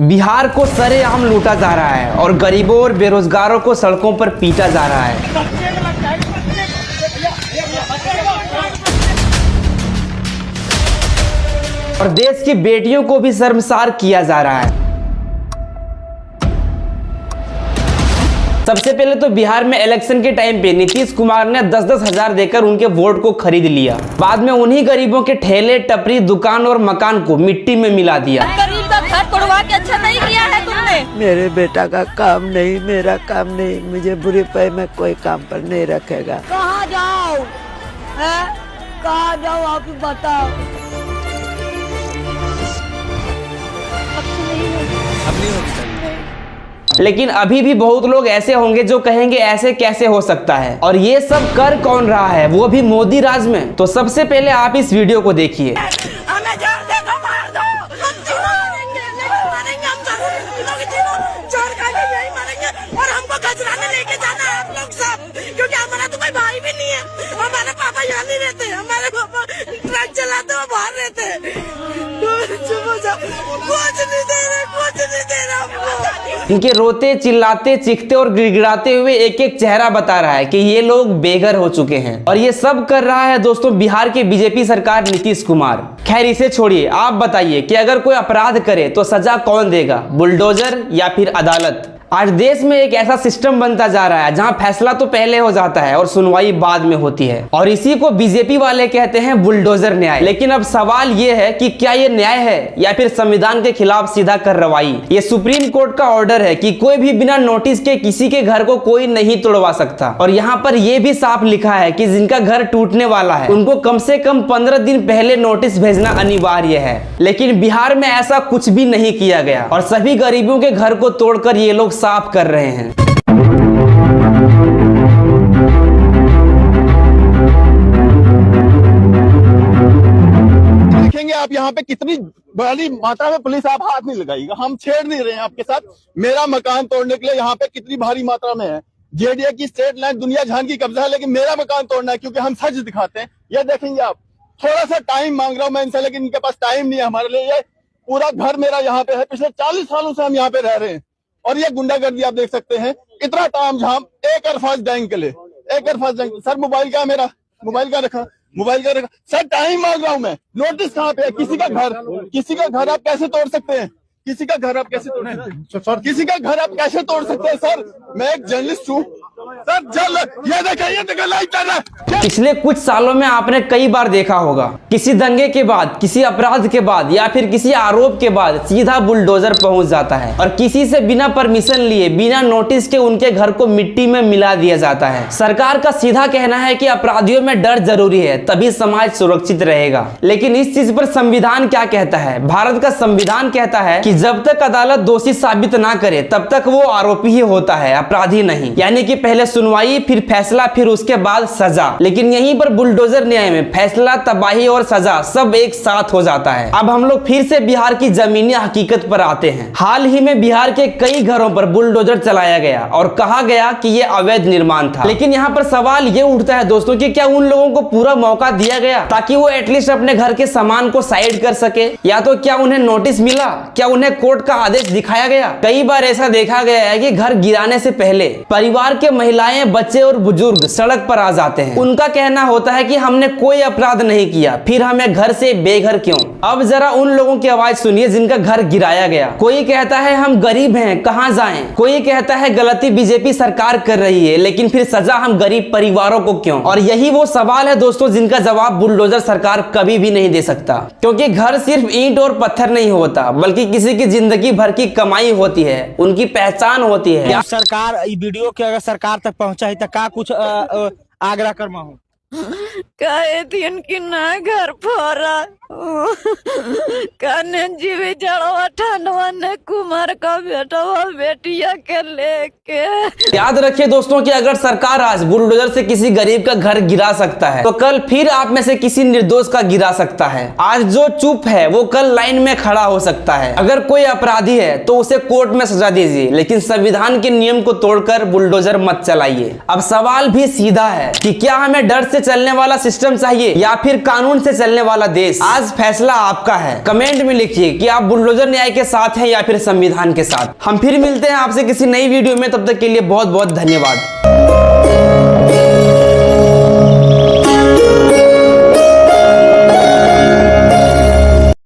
बिहार को सरेआम लूटा जा रहा है और गरीबों और बेरोजगारों को सड़कों पर पीटा जा रहा है। और देश की बेटियों को भी शर्मसार किया जा रहा है। सबसे पहले तो बिहार में इलेक्शन के टाइम पे नीतीश कुमार ने 10-10 हजार देकर उनके वोट को खरीद लिया। बाद में उन्हीं गरीबों के ठेले, टपरी, दुकान और मकान को मिट्टी में मिला दिया। गरीब का घर तोड़वा के अच्छा नहीं किया है तुमने। मेरे बेटा का काम नहीं, मेरा काम नहीं, मुझे बुरी पे में कोई काम पर नहीं रखेगा। कहाँ जाओ है? कहाँ जाओ आप ही बताओ। लेकिन अभी भी बहुत लोग ऐसे होंगे जो कहेंगे ऐसे कैसे हो सकता है, और ये सब कर कौन रहा है, वो भी मोदी राज में। तो सबसे पहले आप इस वीडियो को देखिए। हमें जान दे दो, मार दो। हम मारेंगे, मारेंगे, हम चोर खा के यही मारेंगे। और हमको खजराने लेके जाना है आप लोग सब, क्योंकि हमारा तो कोई भाई भी नहीं है। हमारे पापा यहाँ नहीं रहते, हमारे पापा ट्रक चलाते हुए बाहर रहते हैं। कुछ नहीं दे रहे, कुछ नहीं दे रहे हमको। इनके रोते, चिल्लाते, चीखते और गिड़गिड़ाते हुए एक एक चेहरा बता रहा है कि ये लोग बेघर हो चुके हैं। और ये सब कर रहा है दोस्तों बिहार के बीजेपी सरकार नीतीश कुमार। खैर इसे छोड़िए, आप बताइए कि अगर कोई अपराध करे तो सजा कौन देगा, बुलडोजर या फिर अदालत? आज देश में एक ऐसा सिस्टम बनता जा रहा है जहां फैसला तो पहले हो जाता है और सुनवाई बाद में होती है, और इसी को बीजेपी वाले कहते हैं बुलडोजर न्याय। लेकिन अब सवाल ये है कि क्या ये न्याय है या फिर संविधान के खिलाफ सीधा कार्रवाई? ये सुप्रीम कोर्ट का ऑर्डर है कि कोई भी बिना नोटिस के किसी के घर को कोई नहीं तोड़वा सकता। और यहाँ पर यह भी साफ लिखा है कि जिनका घर टूटने वाला है उनको कम से कम 15 दिन पहले नोटिस भेजना अनिवार्य है। लेकिन बिहार में ऐसा कुछ भी नहीं किया गया और सभी गरीबों के घर को तोड़कर ये लोग साफ कर रहे हैं। देखेंगे आप यहाँ पे कितनी बड़ी मात्रा में पुलिस आप हाथ नहीं लगाएगा। हम छेड़ नहीं रहे हैं आपके साथ। मेरा मकान तोड़ने के लिए यहाँ पे कितनी भारी मात्रा में है। जेडीए की स्टेट लैंड दुनिया जहान की कब्जा है, लेकिन मेरा मकान तोड़ना है क्योंकि हम सच दिखाते हैं। ये देखेंगे आप, थोड़ा सा टाइम मांग रहा हूँ मैं इनसे, लेकिन इनके पास टाइम नहीं है हमारे लिए। ये पूरा घर मेरा यहाँ पे है, पिछले 40 सालों से हम यहाँ पे रह रहे हैं। और ये गुंडागर्दी आप देख सकते हैं, इतना तामझाम एक अरफाज डैंग के लिए, एक अरफाज डैंग। सर मोबाइल क्या मेरा, मोबाइल का रखा, मोबाइल का रखा। सर टाइम मांग रहा हूं मैं, नोटिस कहाँ पे है? किसी का घर आप कैसे तोड़ सकते हैं? किसी का घर आप कैसे तोड़ सकते हैं? किसी का घर आप कैसे तोड़ सकते हैं? सर मैं एक जर्नलिस्ट हूँ सर। ये देखिए लाइव चल रहा है। पिछले कुछ सालों में आपने कई बार देखा होगा, किसी दंगे के बाद, किसी अपराध के बाद या फिर किसी आरोप के बाद सीधा बुलडोजर पहुंच जाता है और किसी से बिना परमिशन लिए, बिना नोटिस के उनके घर को मिट्टी में मिला दिया जाता है। सरकार का सीधा कहना है कि अपराधियों में डर जरूरी है, तभी समाज सुरक्षित रहेगा। लेकिन इस चीज पर संविधान क्या कहता है? भारत का संविधान कहता है कि जब तक अदालत दोषी साबित ना करे तब तक वो आरोपी ही होता है, अपराधी नहीं। यानी कि पहले सुनवाई, फिर फैसला, फिर उसके बाद सजा। लेकिन यहीं पर बुलडोजर न्याय में फैसला, तबाही और सजा सब एक साथ हो जाता है। अब हम लोग फिर से बिहार की जमीनी हकीकत पर आते हैं। हाल ही में बिहार के कई घरों पर बुलडोजर चलाया गया और कहा गया कि यह अवैध निर्माण था। लेकिन यहाँ पर सवाल ये उठता है दोस्तों कि क्या उन लोगों को पूरा मौका दिया गया ताकि वो एटलीस्ट अपने घर के सामान को साइड कर सके? या तो क्या उन्हें नोटिस मिला? क्या उन्हें कोर्ट का आदेश दिखाया गया? कई बार ऐसा देखा गया है कि घर गिराने से पहले परिवार के महिलाएं, बच्चे और बुजुर्ग सड़क पर आ जाते हैं। उनका कहना होता है कि हमने कोई अपराध नहीं किया, फिर हमें घर से बेघर क्यों? अब जरा उन लोगों की आवाज सुनिए जिनका घर गिराया गया। कोई कहता है हम गरीब हैं, कहां जाएं? कोई कहता है गलती बीजेपी सरकार कर रही है, लेकिन फिर सजा हम गरीब परिवारों को क्यों? और यही वो सवाल है दोस्तों जिनका जवाब बुलडोजर सरकार कभी भी नहीं दे सकता, क्योंकि घर सिर्फ ईंट और पत्थर नहीं होता, बल्कि किसी की जिंदगी भर की कमाई होती है, उनकी पहचान होती है। सरकार वीडियो के अगर सरकार तक पहुंचा तो का कुछ आग्रह कर हूँ कहे दिन की ना घर फोरा कने जीवी जड़वा ठंडवा ने कुमार का बेटवा बेटिया के लेके। याद रखिए दोस्तों कि अगर सरकार आज बुलडोजर से किसी गरीब का घर गिरा सकता है तो कल फिर आप में से किसी निर्दोष का गिरा सकता है। आज जो चुप है वो कल लाइन में खड़ा हो सकता है। अगर कोई अपराधी है तो उसे कोर्ट में सजा दीजिए, लेकिन संविधान के नियम को तोड़कर बुलडोजर मत चलाइए। अब सवाल भी सीधा है कि क्या हमें डर से चलने वाला सिस्टम चाहिए या फिर कानून से चलने वाला देश? आज आज फैसला आपका है। कमेंट में लिखिए कि आप बुलडोजर न्याय के साथ हैं या फिर संविधान के साथ। हम फिर मिलते हैं आपसे किसी नई वीडियो में, तब तक के लिए बहुत बहुत धन्यवाद।